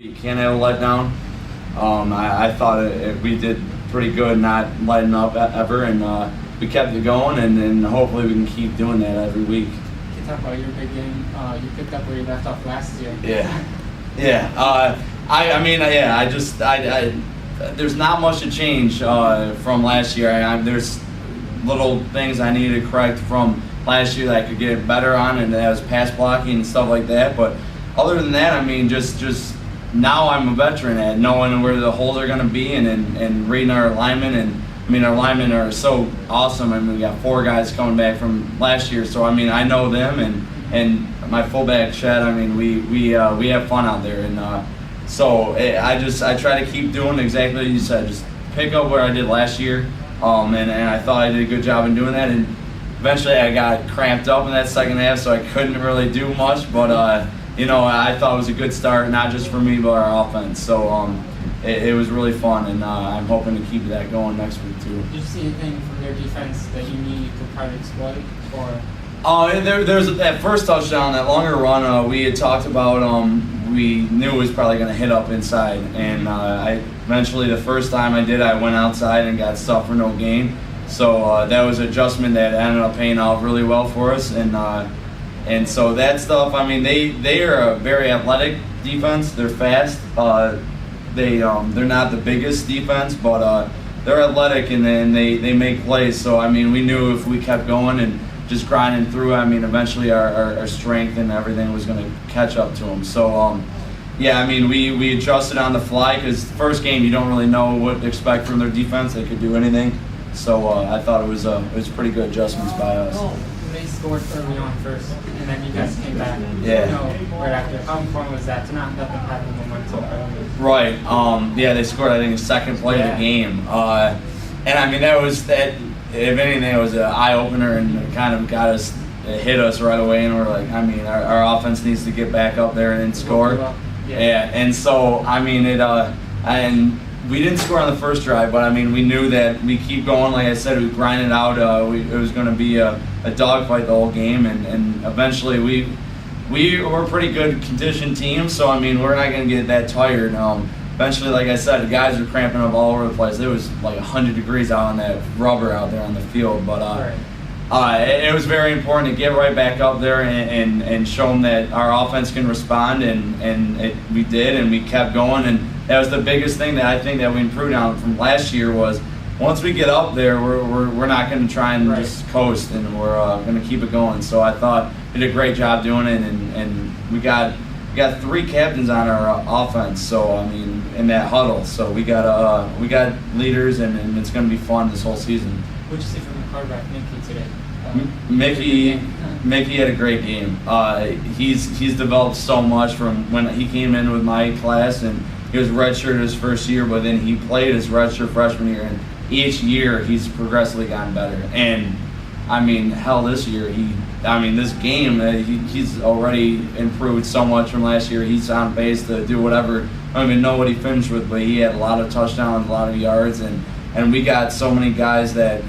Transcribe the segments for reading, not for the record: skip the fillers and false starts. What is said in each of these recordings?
You can't have a letdown. I thought we did pretty good not letting up ever, and we kept it going, and hopefully we can keep doing that every week. Can you talk about your big game? You picked up where you left off last year. Yeah. There's not much to change from last year. There's little things I needed to correct from last year that I could get better on, and that was pass blocking and stuff like that. But other than that, just now I'm a veteran at knowing where the holes are going to be and reading our linemen. And our linemen are so awesome. We got 4 guys coming back from last year, so I know them, and my fullback Shed. We have fun out there, and so I try to keep doing exactly what you said. Just pick up where I did last year, and I thought I did a good job in doing that. And eventually I got cramped up in that second half, so I couldn't really do much, but I thought it was a good start, not just for me, but our offense. So it was really fun, and I'm hoping to keep that going next week too. Did you see anything from their defense that you need to try to exploit? There's that first touchdown, that longer run. We had talked about. We knew it was probably going to hit up inside, and eventually the first time I did, I went outside and got stuffed for no gain. So that was an adjustment that ended up paying off really well for us, and so that stuff. They are a very athletic defense. They're fast. They're not the biggest defense, but they're athletic, and they make plays. So we knew if we kept going and just grinding through, eventually our strength and everything was going to catch up to them. So we adjusted on the fly, because first game you don't really know what to expect from their defense. They could do anything. So I thought it was pretty good adjustments by us. They scored early on first, and then you guys came back. Right after. How important was that to not let them have the momentum early? Right. They scored, I think, the second play of the game. That was that. If anything, it was an eye opener, and it kind of it hit us right away, and we're like, our offense needs to get back up there and score. And so and we didn't score on the first drive, but we knew that we keep going. Like I said, we grinded out. It was going to be a dogfight the whole game, and eventually we were a pretty good conditioned team. So we're not going to get that tired. Eventually, like I said, the guys were cramping up all over the place. It was like 100 degrees out on that rubber out there on the field, but it was very important to get right back up there and show them that our offense can respond, and we did, and we kept going. And that was the biggest thing that I think that we improved on from last year was once we get up there, we're not going to try and just coast, and we're going to keep it going. So I thought we did a great job doing it, and we got 3 captains on our offense. So in that huddle, so we got leaders, and it's going to be fun this whole season. What did you see from the quarterback Mickey today? Mickey had a great game. He's developed so much from when he came in with my class, and he was redshirt his first year, but then he played his redshirt freshman year, and each year he's progressively gotten better. And this year this game he's already improved so much from last year. He's on pace to do whatever. I don't even know what he finished with, but he had a lot of touchdowns, a lot of yards, and we got so many guys that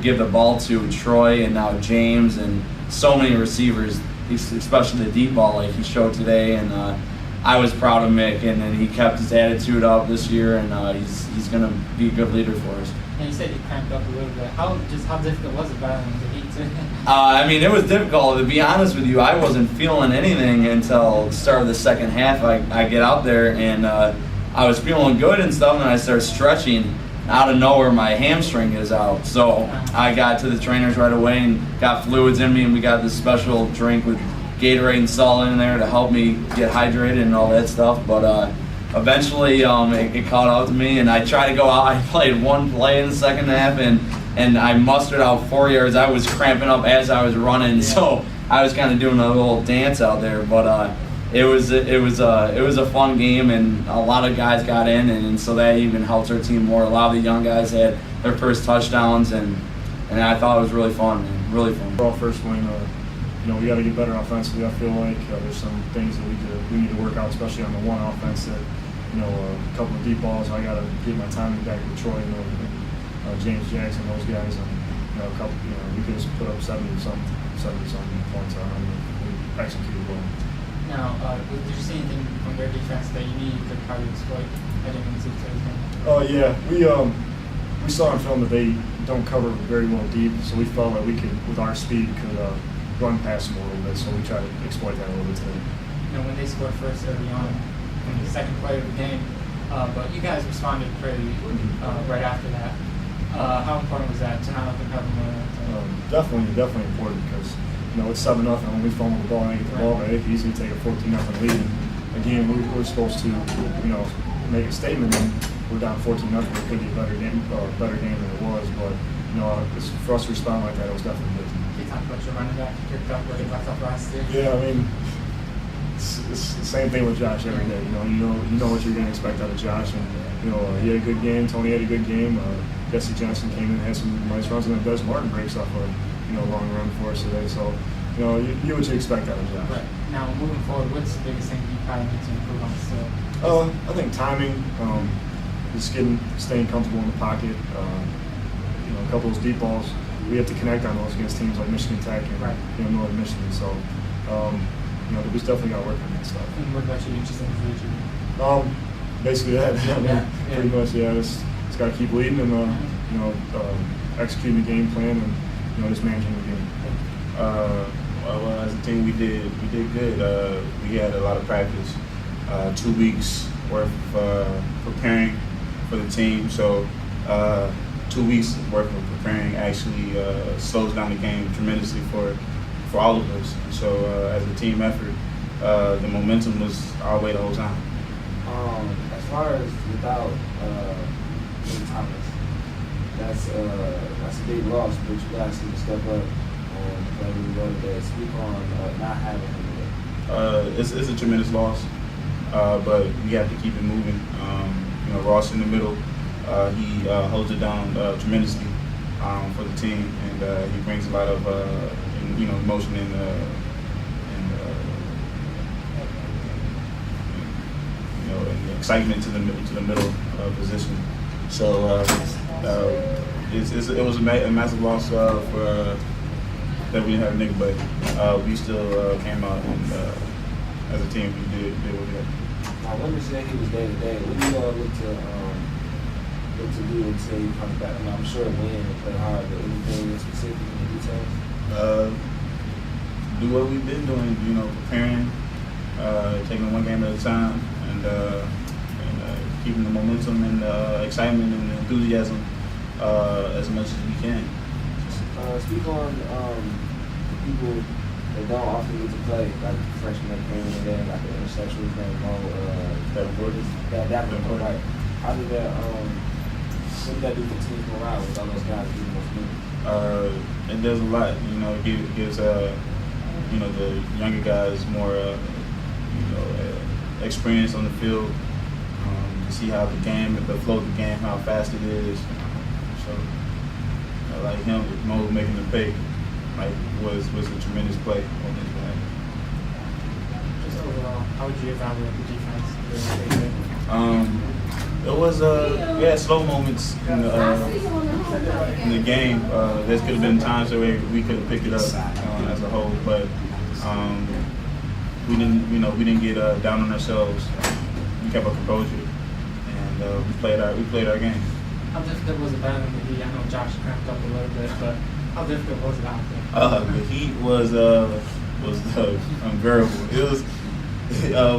give the ball to Troy and now James, and so many receivers, especially the deep ball like he showed today. And I was proud of Mick, and then he kept his attitude up this year, and he's going to be a good leader for us. And you said you cramped up a little bit. How difficult was it battling the heat too? It was difficult. To be honest with you, I wasn't feeling anything until the start of the second half. I get out there, and I was feeling good and stuff, and I started stretching. Out of nowhere, my hamstring is out. So I got to the trainers right away and got fluids in me, and we got this special drink with Gatorade and salt in there to help me get hydrated and all that stuff. But eventually it caught up to me, and I tried to go out. I played one play in the second half, and I mustered out 4 yards. I was cramping up as I was running, so I was kind of doing a little dance out there. But it was a fun game, and a lot of guys got in, and so that even helps our team more. A lot of the young guys had their first touchdowns, and I thought it was really fun, man. Really fun. Overall first win, we got to get better offensively. I feel like there's some things that we need to work out, especially on the one offense. That a couple of deep balls, I got to get my timing back with Troy, James Jackson, those guys, and a couple. We could just put up 70 something points on them. We executed well. Now, did you see anything from their defense that you need to probably exploit heading into today's game? Yeah, we saw on film that they don't cover very well deep, so we felt like we could, with our speed, could run past them a little bit. So we tried to exploit that a little bit today. When they scored first early on, in the second play of the game, but you guys responded pretty right after that. How important was that to not let them have a moment? Definitely important because it's 7-0 when we fumble the ball and they get the ball back. They can easily take a 14-0 lead. And again, we're supposed to make a statement, and we're down 14-0. It could be a better game than it was, but for us to respond like that, it was definitely good. Can you talk about your running back? You picked up where he left off last year. Yeah, I mean, it's the same thing with Josh every day. You know what you're going to expect out of Josh, and he had a good game. Tony had a good game. Jesse Johnson came in and had some nice runs, and then Des Martin breaks off a long run for us today. So you know what you expect out of Josh. Right. Now moving forward, what's the biggest thing you probably need to improve on still? I think timing, just staying comfortable in the pocket. A couple of those deep balls, we have to connect on those against teams like Michigan Tech and Northern Michigan. So we just definitely got to work on that stuff. And what about you? Just in the future? Basically that. Pretty much. Yeah. Just got to keep leading and executing the game plan and just managing the game. Well, as a team, we did good. We had a lot of practice, 2 weeks worth of preparing for the team. So 2 weeks worth of preparing actually slows down the game tremendously for all of us. And so as a team effort, the momentum was our way the whole time. As far as without Thomas, that's a big loss, but you guys need to step up and play really well today. Speak on not having him today. It's a tremendous loss, but we have to keep it moving. Ross in the middle, he holds it down tremendously for the team, and he brings a lot of emotion and excitement to the middle position. So it was a massive loss for that we didn't have Nick, but we still came out and as a team we did what we had. I wonder said he was day to day. What do you all look to do until he comes back? I'm sure win and play hard, but anything specific in detail? Do what we've been doing, preparing, taking one game at a time, and keeping the momentum and excitement and enthusiasm as much as we can. Speak on people that don't often get to play, like freshmen that came in there, like the intersection was named Mo, right? How did that, what did that do for team morale with all those guys getting most minutes? It does a lot, it gives the younger guys more, experience on the field, to see how the flow of the game, how fast it is. So, like him, Mo making the pick, was a tremendous play on his way. Just overall, how would you evaluate the defense? It was we had slow moments in the game. There could have been times where we could have picked it up as a whole, but we didn't get down on ourselves. We kept our composure, and we played our game. How difficult was it battling the heat? I know Josh cramped up a little bit, but how difficult was it out there? The heat was unbearable. It was,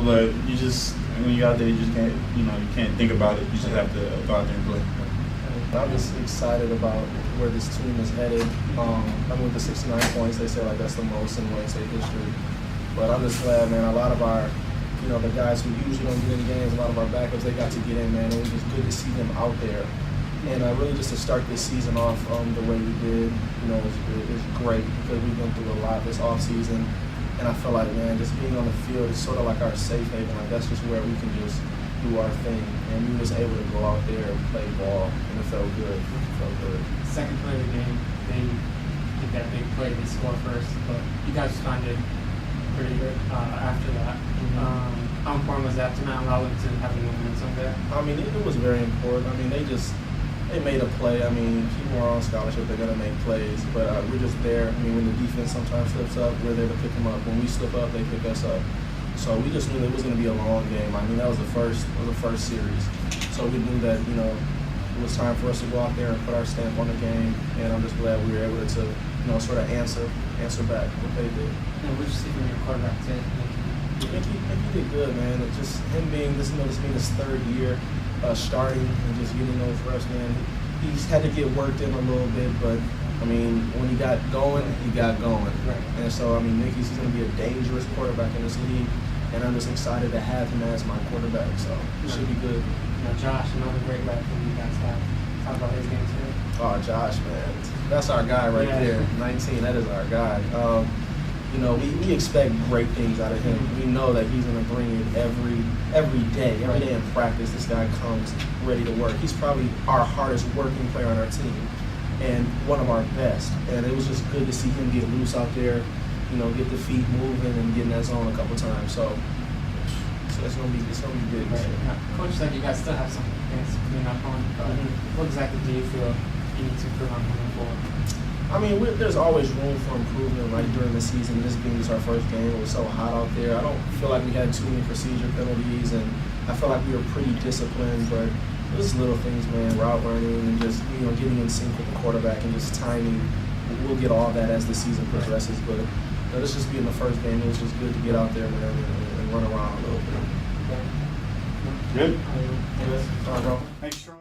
but you just when you're out there, you just can't you can't think about it. You just have to go out there and play. I'm just excited about where this team is headed. With the 69 points, they say that's the most in Wayne State history. But I'm just glad, man. A lot of our, the guys who usually don't get in games, a lot of our backups, they got to get in, man. It was just good to see them out there. And really just to start this season off the way we did, is great because we went through a lot this off season. And I feel like, man, just being on the field is sort of like our safe haven. That's just where we can just do our thing. And we was able to go out there and play ball, and it felt good. Second play of the game, they did that big play, they score first, but you guys responded pretty good after that. How important was that to not allow them to have the momentum there? It was very important. They made a play. People are on scholarship, they're going to make plays, but we're just there. When the defense sometimes slips up, we're there to pick them up. When we slip up, they pick us up. So we just knew it was going to be a long game. I mean, that was the first series. So we knew that, you know, it was time for us to go out there and put our stamp on the game. And I'm just glad we were able to, you know, sort of answer back what they did. And what did you see from your quarterback today? He did good, man. It just him being this being his third year starting and just getting those reps, man. He's had to get worked in a little bit, but I mean, when he got going, he got going. Right. And so, I mean, he's going to be a dangerous quarterback in this league, and I'm just excited to have him as my quarterback. So it should be good. Now, Josh, another great back that you guys have. Talk about his game today. Oh, Josh, man, that's our guy right there. 19, that is our guy. You know, we expect great things out of him. We know that he's going to bring it every day in practice. This guy comes ready to work. He's probably our hardest working player on our team and one of our best. And it was just good to see him get loose out there, you know, get the feet moving and get in that zone a couple times. So it's going to be big. Right. Now, Coach said you guys still have some things to clean up on, but what exactly do you feel you need to improve on moving forward? I mean, there's always room for improvement. Like during the season, this being our first game, it was so hot out there. I don't feel like we had too many procedure penalties, and I felt like we were pretty disciplined. But just little things, man, route running and just, you know, getting in sync with the quarterback and just timing. We'll get all that as the season progresses. But you know, this just being the first game, it was just good to get out there, man, and run around a little bit. Good. All right, bro. Thanks, Troy.